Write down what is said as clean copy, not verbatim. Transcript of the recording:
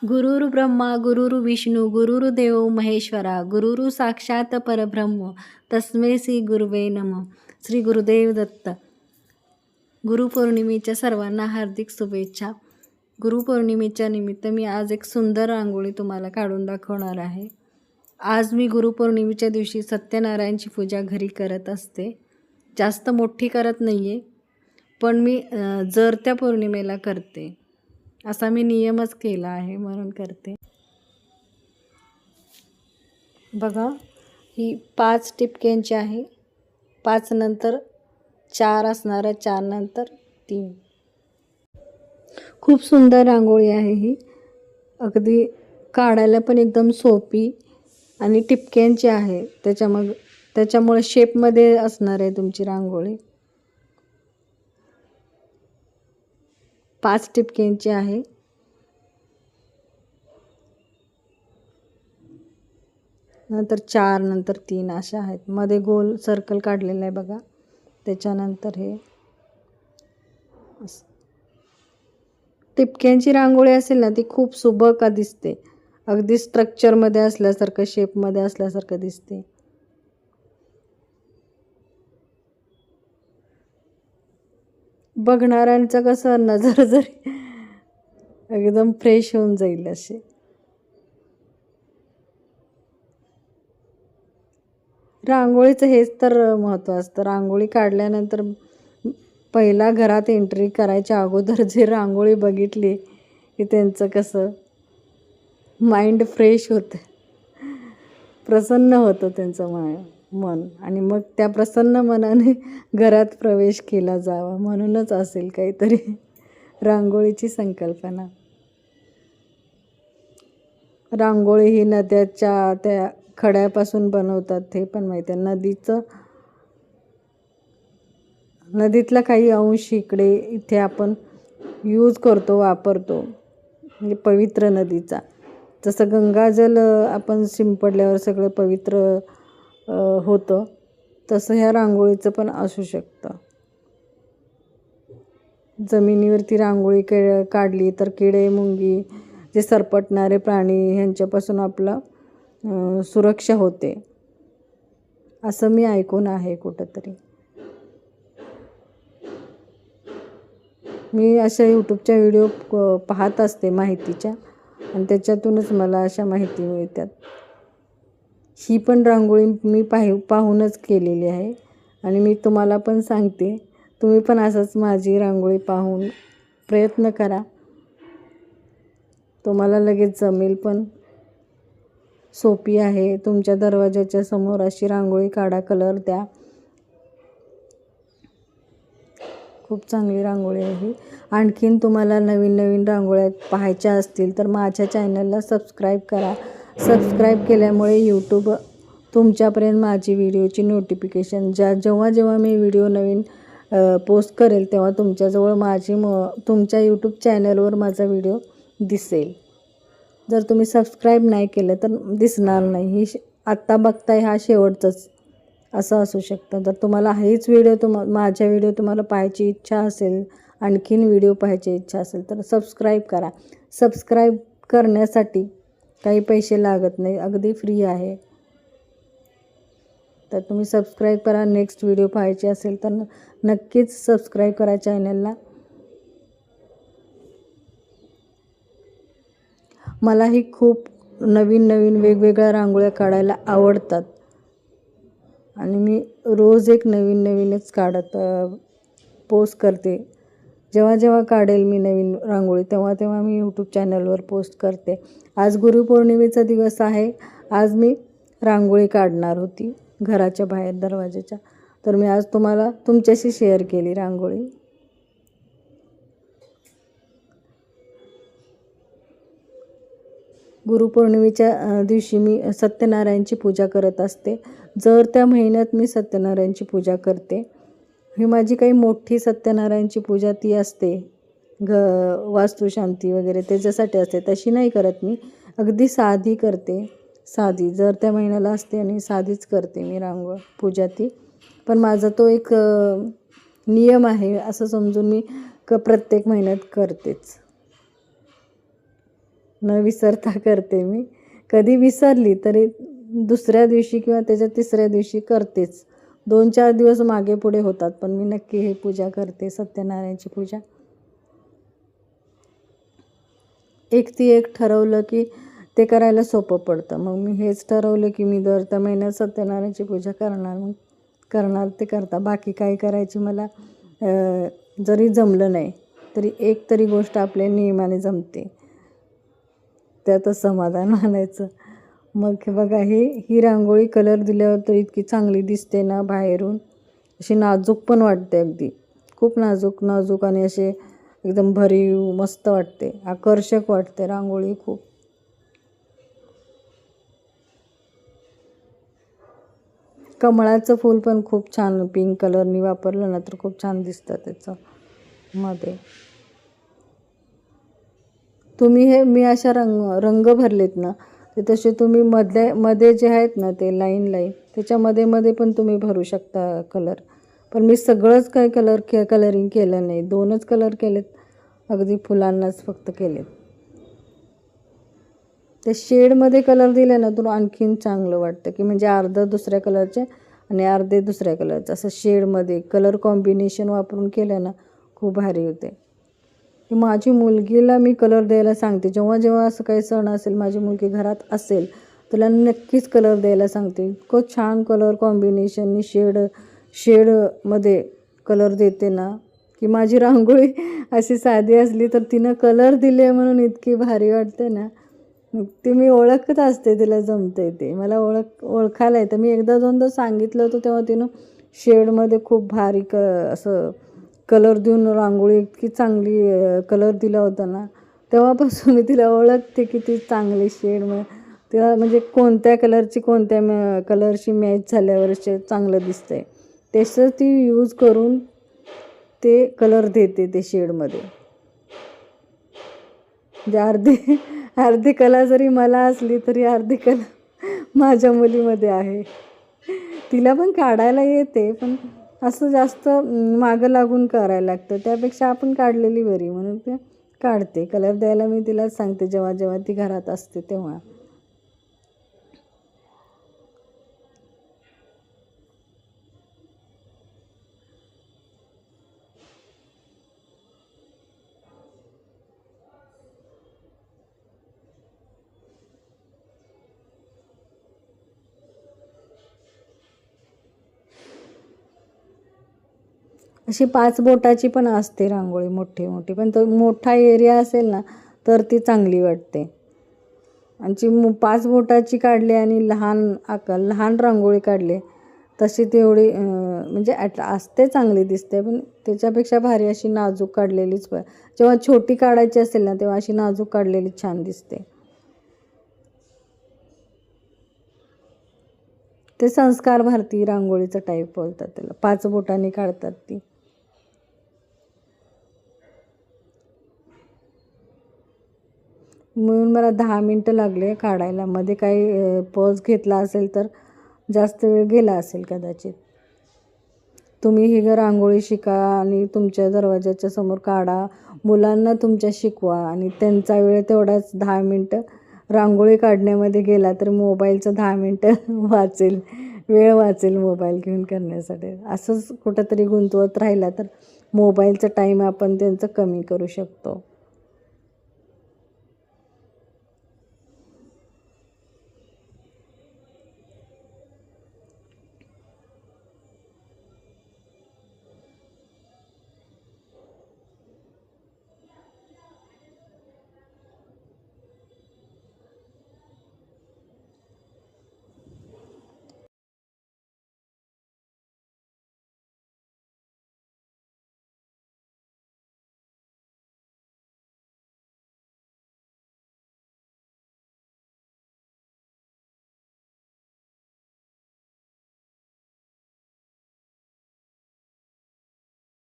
गुरुर्ब्रह्मा गुरुर्विष्णू गुरुर्देव महेश्वरा गुरुर् साक्षात परब्रह्म तस्मै श्री गुरुवे नमः. श्री गुरुदेव दत्त. गुरुपौर्णिमेच्या सर्वांना हार्दिक शुभेच्छा. गुरुपौर्णिमेच्या निमित्त मी आज एक सुंदर रांगोळी तुम्हाला काढून दाखवणार आहे. आज मी गुरुपौर्णिमेच्या दिवशी सत्यनारायणची पूजा घरी करत असते. जास्त मोठी करत नाही आहे, पण मी जर त्या पौर्णिमेला करते. असा मी नियमच केला आहे म्हणून करते. बघा, ही 5 टिपक्यांची आहे. 5 नंतर 4 असणार आहे, 4 नंतर 3. खूप सुंदर रांगोळी आहे ही. अगदी काढायला पण एकदम सोपी आणि टिपक्यांची आहे. त्याच्यामुळे शेपमध्ये असणार आहे तुमची रांगोळी. 5 टिपक्यांची आहे. नंतर 4 नंतर 3 अशा आहेत. मध्ये गोल सर्कल काढलेलं आहे बघा. त्याच्यानंतर हे टिपक्यांची रांगोळी असेल ना, ती खूप सुबक दिसते. अगदी स्ट्रक्चरमध्ये असल्यासारखं, शेपमध्ये असल्यासारखं दिसते. बघणाऱ्यांचं कसं नजर जरी एकदम फ्रेश होऊन जाईल असे. रांगोळीचं हेच तर महत्त्व असतं. रांगोळी काढल्यानंतर पहिला घरात एंट्री करायच्या अगोदर जे रांगोळी बघितली की त्यांचं कसं माइंड फ्रेश होतं, प्रसन्न होतं त्यांचं मन. आणि मग त्या प्रसन्न मनाने घरात प्रवेश केला जावा म्हणूनच असेल काहीतरी रांगोळीची संकल्पना. रांगोळी ही नद्याच्या त्या खड्यापासून बनवतात, हे पण माहिती आहे. नदीतला काही अंश इथे आपण यूज करतो, वापरतो, म्हणजे पवित्र नदीचा. जसं गंगाजल आपण शिंपडल्यावर सगळं पवित्र होतं, तसं ह्या रांगोळीचं पण असू शकतं. जमिनीवरती रांगोळी काढली तर किडे, मुंगी, जे सरपटणारे प्राणी ह्यांच्यापासून आपलं सुरक्षा होते, असं मी ऐकून आहे कुठंतरी. मी अशा यूट्यूबच्या व्हिडिओ पाहत असते माहितीच्या, आणि त्याच्यातूनच मला अशा माहिती मिळतात. ही पण रांगोळी मी पाहूनच केलेली आहे आणि मी तुम्हाला पण सांगते. तुम्ही पण असंच माझी रांगोळी पाहून प्रयत्न करा. तुम्हाला लगेच जमेल पण. सोपी आहे. तुमच्या दरवाजाच्या समोर अशी रांगोळी काढा, कलर द्या. खूप चांगली रांगोळी आहे. आणखीन तुम्हाला नवीन नवीन रांगोळ्या पाहायच्या असतील तर माझ्या चॅनलला सबस्क्राईब करा. सबस्क्राईब केल्यामुळे यूट्यूब तुमच्यापर्यंत माझी व्हिडिओची नोटिफिकेशन जेव्हा मी व्हिडिओ नवीन पोस्ट करेल तेव्हा तुमच्याजवळ तुमच्या यूट्यूब चॅनलवर माझा व्हिडिओ दिसेल. जर तुम्ही सबस्क्राईब नाही केलं तर दिसणार नाही. आत्ता बघताय हा शेवटचंच असं असू शकतं. जर तुम्हाला हेच माझ्या व्हिडिओ तुम्हाला पाहायची इच्छा असेल, आणखीन व्हिडिओ पाहायची इच्छा असेल तर सबस्क्राईब करा. सबस्क्राईब करण्यासाठी काही पैसे लागत नाही, अगदी फ्री आहे. तर तुम्ही सबस्क्राईब करा. नेक्स्ट व्हिडिओ पाहायची असेल तर नक्कीच सबस्क्राईब करा चॅनलला. मलाही खूप नवीन नवीन वेगवेगळ्या रांगोळ्या काढायला आवडतात आणि मी रोज एक नवीनच पोस्ट करते. जेव्हा काढेल मी नवीन रांगोळी तेव्हा मी यूट्यूब चॅनलवर पोस्ट करते. आज गुरुपौर्णिमेचा दिवस आहे. आज मी रांगोळी काढणार होती घराच्या बाहेर दरवाजाच्या, तर मी आज तुमच्याशी शेअर केली रांगोळी. गुरुपौर्णिमेच्या दिवशी मी सत्यनारायणची पूजा करत असते. जर त्या महिन्यात मी सत्यनारायणची पूजा करते. ही माझी काही मोठी सत्यनारायणची पूजा ती असते, वास्तुशांती वगैरे त्याच्यासाठी असते, तशी नाही करत मी. अगदी साधी करते. साधी जर त्या महिन्याला असते आणि साधीच करते मी पूजा ती. पण माझा तो एक नियम आहे असं समजून मी प्रत्येक महिन्यात करतेच. न विसरता करते मी. कधी विसरली तरी दुसऱ्या दिवशी किंवा त्याच्या तिसऱ्या दिवशी करतेच. 2-4 दिवस मागे पुढे होतात, पण मी नक्की ही पूजा करते, सत्यनारायणची पूजा. एक ठरवलं की ते करायला सोपं पडतं. मग मी हेच ठरवलं की मी दर त्या महिन्यात सत्यनारायणची पूजा करणार. मग करणार ते करता. बाकी काही करायची मला जरी जमलं नाही तरी एक तरी गोष्ट आपल्या नियमाने जमते, त्यातच समाधान मानायचं. मग हे बघा, ही रांगोळी कलर दिल्यावर तर इतकी चांगली दिसते ना बाहेरून, अशी नाजूक पण वाटते अगदी. खूप नाजूक आणि असे एकदम भरीव मस्त वाटते, आकर्षक वाटते रांगोळी खूप. कमळाचं फूल पण खूप छान पिंक कलरनी वापरलं ना तर खूप छान दिसतं त्याचं मध्ये. तुम्ही मी अशा रंग भरलेत ना, ते तसे तुम्ही मध्ये जे आहेत ना ते लाईन त्याच्यामध्ये पण तुम्ही भरू शकता कलर. पण मी सगळंच काही कलरिंग केलं नाही, 2च कलर केलेत, अगदी फुलांनाच फक्त केलेत. ते शेडमध्ये कलर दिले ना तर आणखीन चांगलं वाटतं, की म्हणजे अर्धं दुसऱ्या कलरचे आणि अर्धे दुसऱ्या कलरचं, असं शेडमध्ये कलर कॉम्बिनेशन वापरून केलं ना खूप भारी होते. की माझी मुलगीला मी कलर द्यायला सांगते, जेव्हा असं काही सण असेल, माझी मुलगी घरात असेल तिला नक्कीच कलर द्यायला सांगते. इतकं छान कलर कॉम्बिनेशननी शेडमध्ये कलर देते ना, की माझी रांगोळी अशी साधी असली तर तिनं कलर दिले म्हणून इतकी भारी वाटते ना. ती मी ओळखत असते तिला जमते ते, मला ओळखायला येतं. मी 1-2दा सांगितलं होतं तेव्हा तिनं शेडमध्ये खूप भारी असं कलर देऊन रांगोळी इतकी चांगली कलर दिला होता ना, तेव्हापासून मी तिला ओळखते की ती चांगली तिला म्हणजे कोणत्या कलरची कोणत्या कलरशी मॅच झाल्यावर चांगलं दिसतंय तसं ती यूज करून ते कलर देते ते शेडमध्ये. म्हणजे अर्धी कला जरी मला असली तरी अर्धी कला माझ्या मुलीमध्ये आहे. तिला पण काढायला येते, पण असं जास्त मागं लागून करायला लागतं, त्यापेक्षा आपण काढलेली बरी म्हणून ते काढते. कलर द्यायला मी तिलाच सांगते जेव्हा ती घरात असते तेव्हा. अशी 5 बोटाची पण असते रांगोळी मोठी, पण तो मोठा एरिया असेल ना तर ती चांगली वाटते. आणि 5 बोटाची काढली आणि लहान रांगोळी काढली तशी तेवढी म्हणजे असते चांगली दिसते, पण त्याच्यापेक्षा भारी अशी नाजूक काढलेलीच जेव्हा छोटी काढायची असेल ना तेव्हा अशी नाजूक काढलेली छान दिसते. ते संस्कार भारती रांगोळीचं टाईप बोलतात त्याला, 5 बोटांनी काढतात ती. म्हणून मला 10 मिनटं लागले काढायला. मध्ये काही पॉज घेतला असेल तर जास्त वेळ गेला असेल कदाचित. तुम्ही ही रांगोळी शिका आणि तुमच्या दरवाजाच्या समोर काढा, मुलांना तुमच्या शिकवा आणि त्यांचा वेळ तेवढाच 10 मिनटं रांगोळी काढण्यामध्ये गेला तर मोबाईलचं 10 मिनटं वेळ वाचेल मोबाईल घेऊन करण्यासाठी. असंच कुठंतरी गुंतवत राहिला तर मोबाईलचा टाईम आपण त्यांचं कमी करू शकतो.